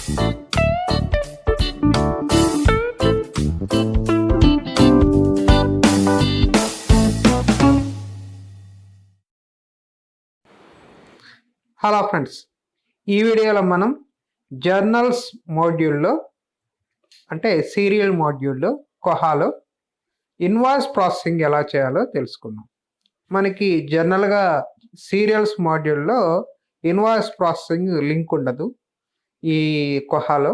Hello friends, ఈ వీడియోలో మనం జర్నల్స్ మాడ్యూల్లో అంటే సీరియల్ మాడ్యూల్లో కొహాలో ఇన్వాయిస్ ప్రాసెసింగ్ ఎలా చేయాలో తెలుసుకుందాం. మనకి జనరల్గా సీరియల్స్ మాడ్యూల్లో ఇన్వాయిస్ ప్రాసెసింగ్ లింక్ ఉండదు. ఈ కొహాలో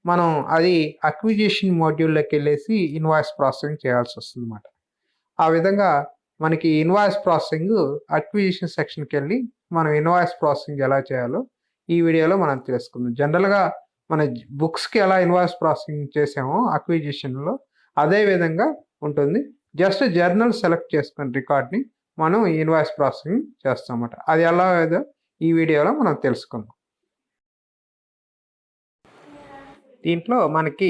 మనం అది అక్విజిషన్ మాడ్యూల్లోకి వెళ్ళేసి ఇన్వాయిస్ ప్రాసెసింగ్ చేయాల్సి వస్తుంది అన్నమాట. ఆ విధంగా మనకి ఇన్వాయిస్ ప్రాసెసింగ్ అక్విజిషన్ సెక్షన్కి వెళ్ళి మనం ఇన్వాయిస్ ప్రాసెసింగ్ ఎలా చేయాలో ఈ వీడియోలో మనం తెలుసుకుందాం. జనరల్గా మన బుక్స్కి ఎలా ఇన్వాయిస్ ప్రాసెసింగ్ చేసామో అక్విజిషన్లో అదే విధంగా ఉంటుంది. జస్ట్ జర్నల్ సెలెక్ట్ చేసుకున్న రికార్డ్ని మనం ఇన్వాయిస్ ప్రాసెసింగ్ చేస్తామన్నమాట. అది ఎలా ఏదో ఈ వీడియోలో మనం తెలుసుకుందాం. దీంట్లో మనకి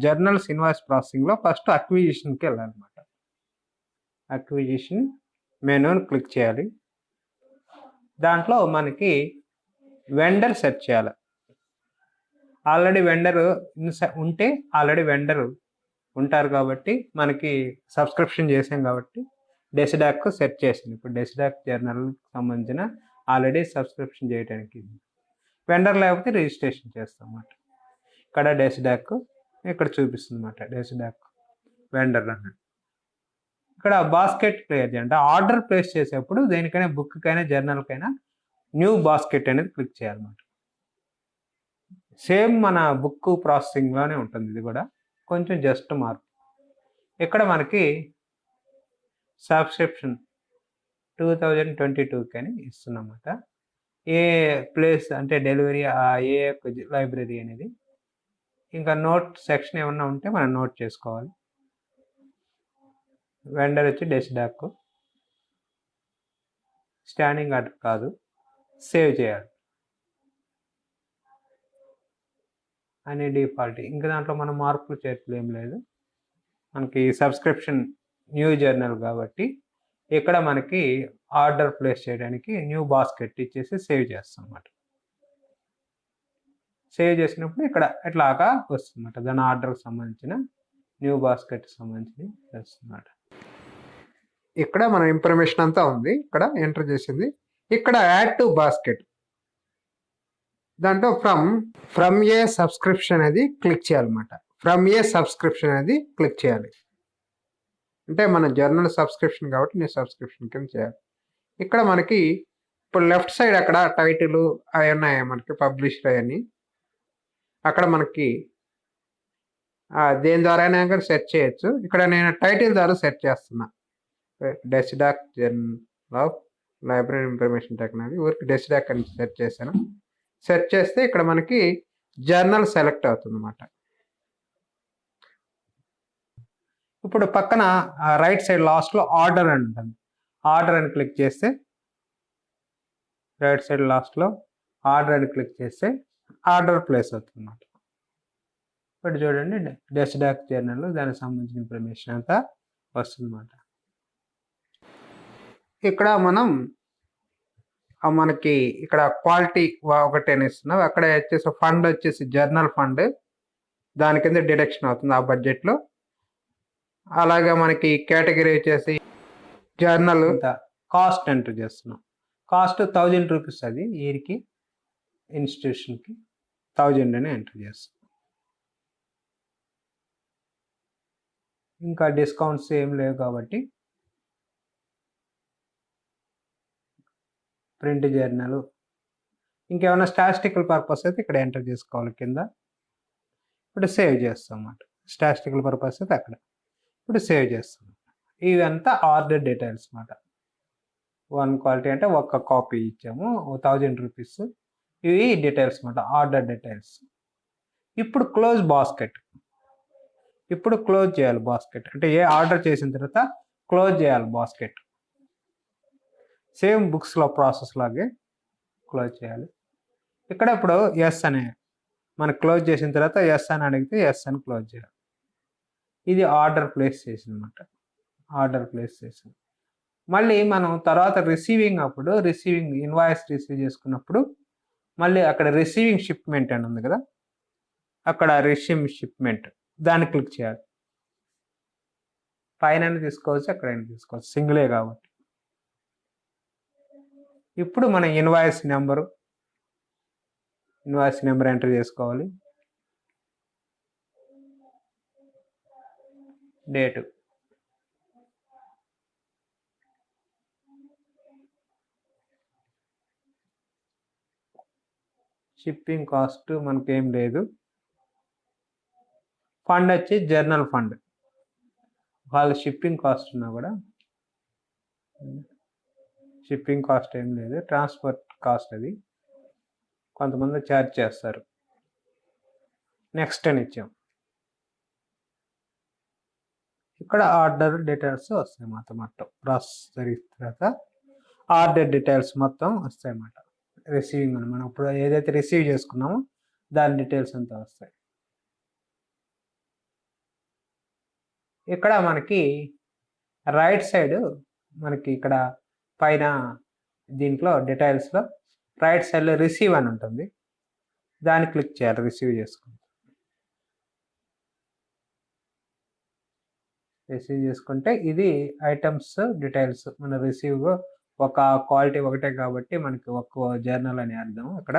జర్నల్స్ ఇన్వాయిస్ ప్రాసెసింగ్లో ఫస్ట్ అక్విజిషన్కి వెళ్ళాలన్నమాట. అక్విజిషన్ మెనూని క్లిక్ చేయాలి. దాంట్లో మనకి వెండర్ సెర్చ్ చేయాలి. ఆల్రెడీ వెండర్ ఉంటే ఆల్రెడీ వెండర్ ఉంటారు కాబట్టి మనకి సబ్స్క్రిప్షన్ చేసాం కాబట్టి డెసిడాక్ సెర్చ్ చేసింది. ఇప్పుడు డెసిడాక్ జర్నల్కి సంబంధించిన ఆల్రెడీ సబ్స్క్రిప్షన్ చేయడానికి వెండర్ లేకపోతే రిజిస్ట్రేషన్ చేస్తాం అన్నమాట. ఇక్కడ డెసిడాక్ ఇక్కడ చూపిస్తుంది అన్నమాట. డెసిడాక్ వెండర్ అన్నట్టు. ఇక్కడ బాస్కెట్ క్లియర్ చేయాలి. ఆర్డర్ ప్లేస్ చేసేప్పుడు దేనికైనా బుక్కైనా జర్నల్కైనా న్యూ బాస్కెట్ అనేది క్లిక్ చేయాలన్నమాట. సేమ్ మన బుక్ ప్రాసెసింగ్లోనే ఉంటుంది. ఇది కూడా కొంచెం జస్ట్ మార్పు. ఇక్కడ మనకి సబ్స్క్రిప్షన్ 2022 అని ఇస్తున్నమాట. ఏ ప్లేస్ అంటే డెలివరీ ఏ లైబ్రరీ అనేది, ఇంకా నోట్ సెక్షన్ ఏమన్నా ఉంటే మనం నోట్ చేసుకోవాలి. వెండర్ వచ్చి డెసిడాక్, స్టాండింగ్ ఆర్డర్ కాదు, సేవ్ చేయాలి అని డిఫాల్ట్. ఇంకా దాంట్లో మనం మార్పులు చేర్పులు ఏం లేదు. మనకి సబ్స్క్రిప్షన్ న్యూ జర్నల్ కాబట్టి ఇక్కడ మనకి ఆర్డర్ ప్లేస్ చేయడానికి న్యూ బాస్కెట్ ఇచ్చేసి సేవ్ చేస్తాం అన్నమాట. సేవ్ చేసినప్పుడు ఇక్కడ ఇట్లాగా వస్తుందన్నమాట. దాని ఆర్డర్కి సంబంధించిన న్యూ బాస్కెట్కి సంబంధించి వస్తుందన్నమాట. ఇక్కడ మన ఇన్ఫర్మేషన్ అంతా ఉంది. ఇక్కడ ఎంటర్ చేసింది. ఇక్కడ యాడ్ టు బాస్కెట్ దాంట్లో ఫ్రమ్ ఏ సబ్స్క్రిప్షన్ అనేది క్లిక్ చేయాలన్నమాట. ఫ్రమ్ ఏ సబ్స్క్రిప్షన్ అనేది క్లిక్ చేయాలి. అంటే మన జర్నల్ సబ్స్క్రిప్షన్ కాబట్టి నేను సబ్స్క్రిప్షన్ కింద చేయాలి. ఇక్కడ మనకి ఇప్పుడు లెఫ్ట్ సైడ్ అక్కడ టైటిల్ అవి ఉన్నాయి మనకి, పబ్లిషర్ అవన్నీ. అక్కడ మనకి దేని ద్వారా సెర్చ్ చేయొచ్చు. ఇక్కడ నేను టైటిల్ ద్వారా సెర్చ్ చేస్తున్నా. DESIDOC journal of library information technology, ఊరికి డెసిడాక్ అని సెర్చ్ చేశాను. సెర్చ్ చేస్తే ఇక్కడ మనకి జర్నల్ సెలెక్ట్ అవుతుంది అన్నమాట. ఇప్పుడు పక్కన రైట్ సైడ్ లాస్ట్లో ఆర్డర్ అని ఉంటుంది. ఆర్డర్ అని క్లిక్ చేస్తే రైట్ సైడ్ లాస్ట్లో ఆర్డర్ అని క్లిక్ చేస్తే ఆర్డర్ ప్లేస్ అవుతుంది అన్నమాట. ఇప్పుడు చూడండి, డెసిడాక్ జర్నల్ దానికి సంబంధించిన ఇన్ఫర్మేషన్ అంతా వస్తుంది అన్నమాట. ఇక్కడ మనకి ఇక్కడ క్వాలిటీ ఒకటి ఇస్తున్నాం. అక్కడ వచ్చేసి ఫండ్ వచ్చేసి జర్నల్ ఫండ్, దాని కింద డిడక్షన్ అవుతుంది ఆ బడ్జెట్లో. అలాగే మనకి కేటగిరీ వచ్చేసి జర్నల్ కాస్ట్ ఎంటర్ చేస్తున్నాం. కాస్ట్ 1000 రూపీస్, అది ఇయర్కి ఇన్స్టిట్యూషన్కి 1000 అని ఎంటర్ చేస్తాం. ఇంకా డిస్కౌంట్స్ ఏం లేవు కాబట్టి ప్రింట్ జర్నల్, ఇంకేమైనా స్టాటిస్టికల్ పర్పస్ అయితే ఇక్కడ ఎంటర్ చేసుకోవాలి కింద. ఇప్పుడు సేవ్ చేస్తాం అన్నమాట. స్టాటిస్టికల్ పర్పస్ అయితే అక్కడ ఇప్పుడు సేవ్ చేస్తాం. ఇవంతా ఆర్డర్ డీటెయిల్స్ అన్నమాట. 1 క్వాలిటీ అంటే ఒక్క కాపీ ఇచ్చాము, 1000 రూపీస్. ఇవి డీటెయిల్స్ అన్నమాట, ఆర్డర్ డీటెయిల్స్. ఇప్పుడు క్లోజ్ బాస్కెట్. ఇప్పుడు క్లోజ్ చేయాలి బాస్కెట్. అంటే ఏ ఆర్డర్ చేసిన తర్వాత క్లోజ్ చేయాలి బాస్కెట్. సేమ్ బుక్స్లో ప్రాసెస్ లాగే క్లోజ్ చేయాలి. ఇక్కడ ఇప్పుడు ఎస్ అనే మనం క్లోజ్ చేసిన తర్వాత ఎస్ అని అడిగితే ఎస్ అని క్లోజ్ చేయాలి. ఇది ఆర్డర్ ప్లేస్ చేసింది అన్నమాట. ఆర్డర్ ప్లేస్ చేసింది. మళ్ళీ మనం తర్వాత రిసీవింగ్ ఇన్వాయిస్ రిసీవ్ చేసుకున్నప్పుడు మళ్ళీ అక్కడ రిసీవింగ్ షిప్మెంట్ అని ఉంది కదా, అక్కడ రిసీమ్ షిప్మెంట్ దాన్ని క్లిక్ చేయాలి. పైన తీసుకోవచ్చు, ఎక్కడైనా తీసుకోవచ్చు, సింగిలే కాబట్టి. ఇప్పుడు మన ఇన్వాయిస్ నెంబర్ ఎంటర్ చేసుకోవాలి. డేటు, షిప్పింగ్ కాస్ట్ మనకేం లేదు. ఫండ్ వచ్చి జర్నల్ ఫండ్. వాళ్ళ షిప్పింగ్ కాస్ట్ ఉన్నా కూడా షిప్పింగ్ కాస్ట్ ఏం లేదు, ట్రాన్స్పోర్ట్ కాస్ట్ అది కొంతమంది ఛార్జ్ చేస్తారు. నెక్స్ట్ అని ఇచ్చాం. ఇక్కడ ఆర్డర్ డీటెయిల్స్ వస్తాయి మొత్తం ప్రాసెస్ జరిగిన తర్వాత ఆర్డర్ డీటెయిల్స్ మొత్తం వస్తాయి అన్నమాట. రిసీవింగ్ అని మనం ఇప్పుడు ఏదైతే రిసీవ్ చేసుకున్నామో దాని డీటెయిల్స్ అంతా వస్తాయి. ఇక్కడ మనకి రైట్ సైడ్ మనకి ఇక్కడ పైన దీంట్లో డీటెయిల్స్లో రైట్ సైడ్లో రిసీవ్ అని ఉంటుంది, దాన్ని క్లిక్ చేయాలి. రిసీవ్ చేసుకుంటే ఇది ఐటమ్స్ డీటెయిల్స్. మన రిసీవ్ ఒక క్వాలిటీ ఒకటే కాబట్టి మనకి ఒక జర్నల్ అని అర్థం. ఇక్కడ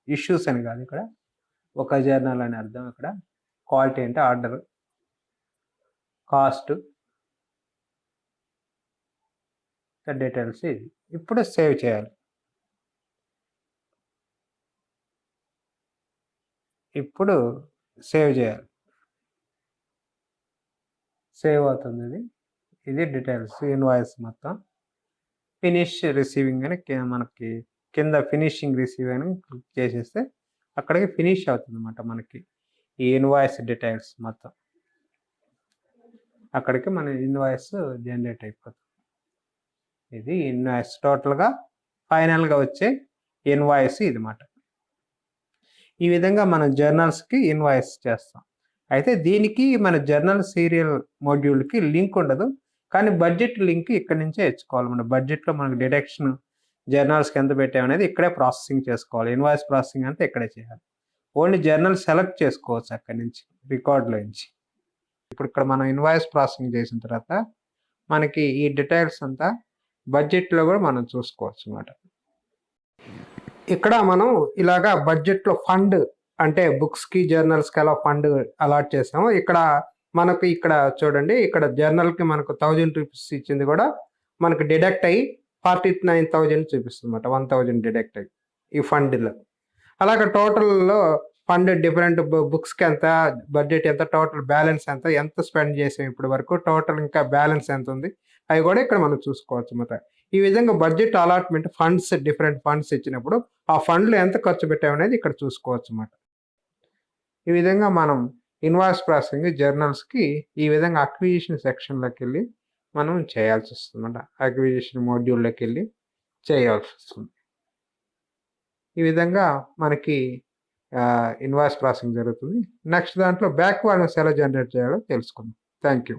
ఇష్యూస్ అని కాదు, ఇక్కడ ఒక జర్నల్ అని అర్థం. ఇక్కడ క్వాలిటీ అంటే ఆర్డర్, కాస్ట్, డీటెయిల్స్ ఇది. ఇప్పుడు సేవ్ చేయాలి. సేవ్ అవుతుంది. ఇది డీటెయిల్స్ ఇన్వాయిస్ మొత్తం. ఫినిష్ రిసీవింగ్ అని మనకి కింద ఫినిషింగ్ రిసీవ్ అని క్లిక్ చేసేస్తే అక్కడికి ఫినిష్ అవుతుంది అన్నమాట. మనకి ఈ ఇన్వాయిస్ డీటెయిల్స్ మొత్తం అక్కడికి మన ఇన్వాయిస్ జనరేట్ అయిపోతుంది. ఇది ఇన్వాయిస్ టోటల్గా ఫైనల్గా వచ్చే ఇన్వాయిస్ ఇది మాట. ఈ విధంగా మనం జర్నల్స్కి ఇన్వాయిస్ చేస్తాం. అయితే దీనికి మన జర్నల్ సీరియల్ మాడ్యూల్కి లింక్ ఉండదు, కానీ బడ్జెట్ లింక్ ఇక్కడ నుంచే ఇచ్చుకోవాలి. మన బడ్జెట్లో మనకు డిడక్షన్ జర్నల్స్కి ఎంత పెట్టామనేది ఇక్కడే ప్రాసెసింగ్ చేసుకోవాలి. ఇన్వాయిస్ ప్రాసెసింగ్ అంతా ఇక్కడే చేయాలి. ఓన్లీ జర్నల్ సెలెక్ట్ చేసుకోవచ్చు అక్కడి నుంచి రికార్డులో నుంచి. ఇప్పుడు ఇక్కడ మనం ఇన్వాయిస్ ప్రాసెసింగ్ చేసిన తర్వాత మనకి ఈ డీటెయిల్స్ అంతా బడ్జెట్లో కూడా మనం చూసుకోవచ్చు అన్నమాట. ఇక్కడ మనం ఇలాగా బడ్జెట్లో ఫండ్ అంటే బుక్స్కి జర్నల్స్కి ఎలా ఫండ్ అలాట్ చేసాము. ఇక్కడ మనకు ఇక్కడ చూడండి, ఇక్కడ జర్నల్కి మనకు 1000 రూపీస్ ఇచ్చింది కూడా మనకు డిడక్ట్ అయ్యి 49,000 చూపిస్తుంది అన్నమాట. 1000 డిడక్ట్ అయ్యి ఈ ఫండ్లో. అలాగే టోటల్లో ఫండ్ డిఫరెంట్ బుక్స్కి ఎంత, బడ్జెట్ ఎంత, టోటల్ బ్యాలెన్స్ ఎంత స్పెండ్ చేసాం ఇప్పటి వరకు, టోటల్ ఇంకా బ్యాలెన్స్ ఎంత ఉంది, అవి కూడా ఇక్కడ మనం చూసుకోవచ్చు అన్నమాట. ఈ విధంగా budget allotment funds, different funds ఇచ్చినప్పుడు ఆ ఫండ్లు ఎంత ఖర్చు పెట్టామనేది ఇక్కడ చూసుకోవచ్చు అన్నమాట. ఈ విధంగా మనం ఇన్వాయిస్ ప్రాసెసింగ్ జర్నల్స్కి ఈ విధంగా అక్విజిషన్ సెక్షన్లోకి వెళ్ళి మనం చేయాల్సి వస్తుంది అన్నమాట. అక్విజిషన్ మాడ్యూల్లోకి వెళ్ళి చేయాల్సి వస్తుంది. ఈ విధంగా మనకి ఇన్వాయిస్ ప్రాసెసింగ్ జరుగుతుంది. నెక్స్ట్ దాంట్లో బ్యాక్ బ్యాలెన్స్ ఎలా జనరేట్ చేయాలో తెలుసుకుందాం. Thank you.